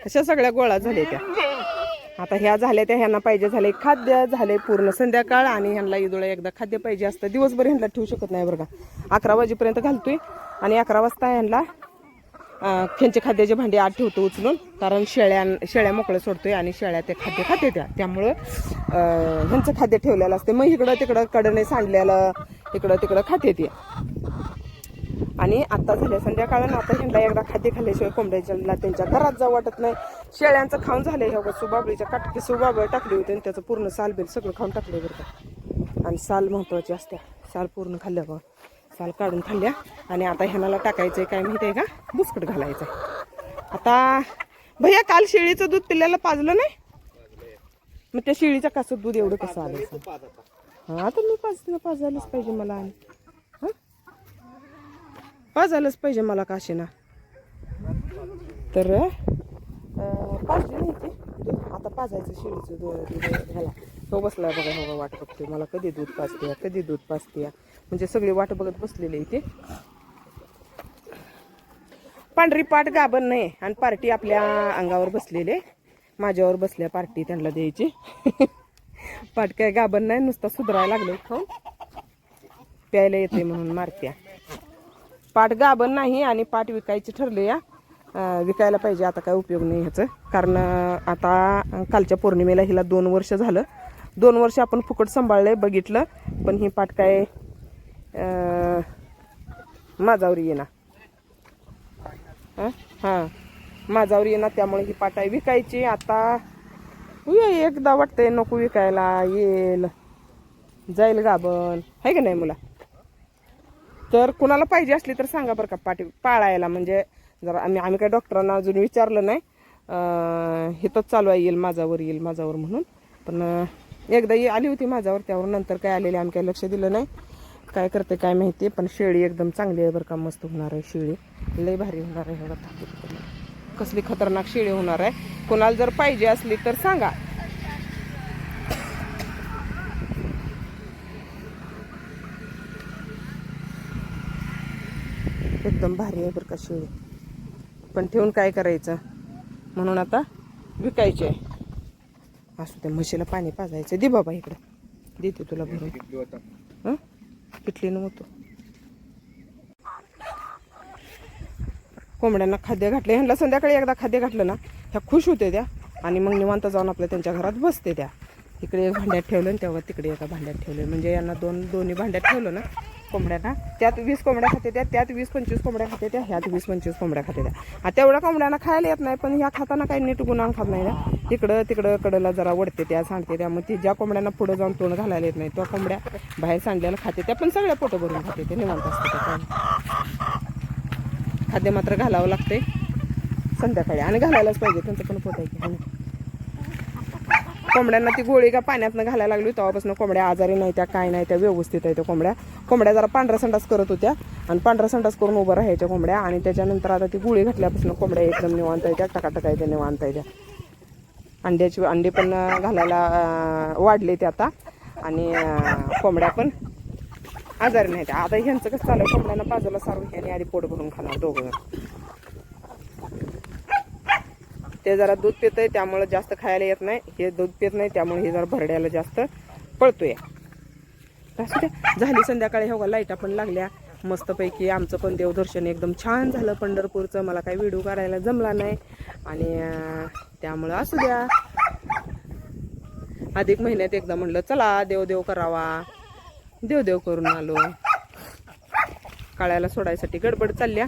अशा सगळ्या गोळा झाल्या त्या. आता ह्या झाल्या त्या, ह्यांना पाहिजे झाले खाद्य झाले पूर्ण संध्याकाळ. आणि ह्यांना इदोळा एकदा खाद्य पाहिजे असतं. दिवसभर ह्यांना ठेवू शकत नाही बरं का. 11 वाजेपर्यंत घालतोय आणि 11 वाजता ह्यांना ह्यांचे खाद्याचे भांडे आत ठेवतो उचलून. कारण शेळ्या मोकळं सोडतोय आणि शेळ्या ते खाद्य खाते त्या. त्यामुळं ह्यांचं खाद्य ठेवलेलं असते. मग इकडं तिकडं कडने सांडलेलं इकडं तिकडं खाते ते. आणि आता झाल्या संध्याकाळ. आता ह्यांना एकदा खाद्य खाल्ल्याशिवाय कोंबड्याच्या त्यांच्या घरात जाऊ वाटत नाही. शेळ्यांचं खाऊन झालंय. ह्या सुबाबळीच्या काटकी सुबाबळ टाकली होती आणि त्याचं पूर्ण साल बिल सगळं खाऊन टाकले बरं का. आणि साल महत्वाची असते. साल पूर्ण खाल्ल्या बघ, साल काढून खाल्ल्या. आणि आता ह्याला टाकायचंय काय माहिती आहे का, बुसकट घालायचंय. आता भैया काल शेळीचं दूध पिल्ल्याला पाजलं नाही. मग त्या शेळीच्या कासत दूध एवढं कसं आलं. हा तर मी पाजायलाच पाहिजे मला. आणि पाजायलाच पाहिजे मला काशी ना. तर पाजली नाही ते दूध. आता पाजायचं शेळीचं दूध घाला. तो बसलाय बघा. हो वाट बघते मला कधी दूध पाजते कधी दूध पाजते. म्हणजे सगळी वाट बघत बसलेली इथे. पांढरी पाट गाभण नाही आणि पार्टी आपल्या अंगावर बसलेले. माझ्यावर बसल्या पार्टी त्यांना द्यायची. पाट काय गाभण नाही, नुसता सुधरायला लागले खाऊन. प्यायला येते म्हणून मारत्या. पाट गाभण नाही आणि पाट विकायची ठरले या. विकायला पाहिजे. आता काय उपयोग नाही ह्याचं. कारण आता कालच्या पौर्णिमेला हिला 2 वर्ष झालं. 2 वर्ष आपण फुकट सांभाळलंय बघितलं. पण ही पाट काय माझावर येणार. हां माझावर येणार. त्यामुळे ही पाट आहे विकायची. आता एकदा वाटतंय नको विकायला. येईल जाईल गाभण आहे का नाही मुला. तर कुणाला पाहिजे असली तर सांगा बरं का पाटी पाळायला. म्हणजे जरा आम्ही काय डॉक्टरांना अजून विचारलं नाही. हे तर चालू आहे येईल माझावर येईल माझावर म्हणून. पण एकदा आली होती माझावर. त्यावर नंतर काय आलेली आम्ही काही लक्ष दिलं नाही. काय करते काय माहिती. पण शेळी एकदम चांगली आहे बरं का. मस्त होणार आहे शेळी. लय भारी होणार आहे. कसली खतरनाक शेळी होणार आहे. कोणाला जर पाहिजे असली तर सांगा. एकदम भारी आहे बरं का शेळी. पण ठेवून काय करायचं म्हणून आता विकायचे. असू त्या म्हशीला पाणी पाजायचं. दे बाबा इकडं देते तुला भरून. पिटली नव्हतं. कोंबड्यांना खाद्य घातले. ह्यांना संध्याकाळी एकदा खाद्य घातलं ना ह्या खुश होते त्या. आणि मग निवांत जाऊन आपल्या त्यांच्या घरात बसते त्या. इकडे एक भांड्यात ठेवलं आणि तेव्हा तिकडे एका भांड्यात ठेवलं. म्हणजे यांना दोन्ही भांड्यात ठेवलं ना कोंबड्यांना. त्यात 20 कोंबड्या खाते त्या. त्यात 20-25 कोंबड्या खाते त्या. ह्यात 20-25 कोंबड्या खाते त्या. तेवढ्या कोंबड्यांना खायला येत नाही. पण ह्या खाताना काही नीट गुणान खात नाही ना. इकडं तिकडं कडला जरा वडते त्या सांडते त्या. मग ती ज्या कोंबड्यांना पुढं जाऊन तोंड घालायला येत नाही त्या कोंबड्या बाहेर सांडल्याला खाते त्या. पण सगळ्या पोटं भरून खाते ते. निवांत असते त्या. खाद्य मात्र घालावं लागते संध्याकाळी. आणि घालायलाच पाहिजे. त्यांचं पण पोट आहे की. कोंबड्यांना ती गोळी का पाण्यातनं घालायला लागली तेव्हापासून कोंबड्या आजारी नाही त्या काय नाही त्या. व्यवस्थित आहे त्या कोंबड्या जरा पांढरा संडास करत होत्या. आणि पांढरा संडास करून उभं राहायच्या कोंबड्या. आणि त्याच्यानंतर आता ती गोळी घातल्यापासून कोंबड्या एकदम निवांत येत्या. टकाटका येत्या निवांत येत्या. अंडे पण घालायला वाढले ते आता. आणि कोंबड्या पण आजारी नाही त्या. आता ह्यांचं कसं चालू आहे. कोंबड्यांना बाजूला सारून ह्याने आधी पोट भरून खाणार दोघं. ते जरा दूध पितंय त्यामुळे जास्त खायला येत नाही. हे दूध पित नाही त्यामुळे हे जरा भरड्याला जास्त पळतोय. झाली संध्याकाळी हो लाईटा पण लागल्या मस्तपैकी. आमचं पण देवदर्शन एकदम छान झालं पंढरपूरचं. मला काही व्हिडिओ काढायला जमला नाही. आणि त्यामुळं असू द्या. अधिक महिन्यात एकदा म्हणलं चला देव करावा. देव करून आलो. काळ्याला सोडायसाठी गडबड चालल्या.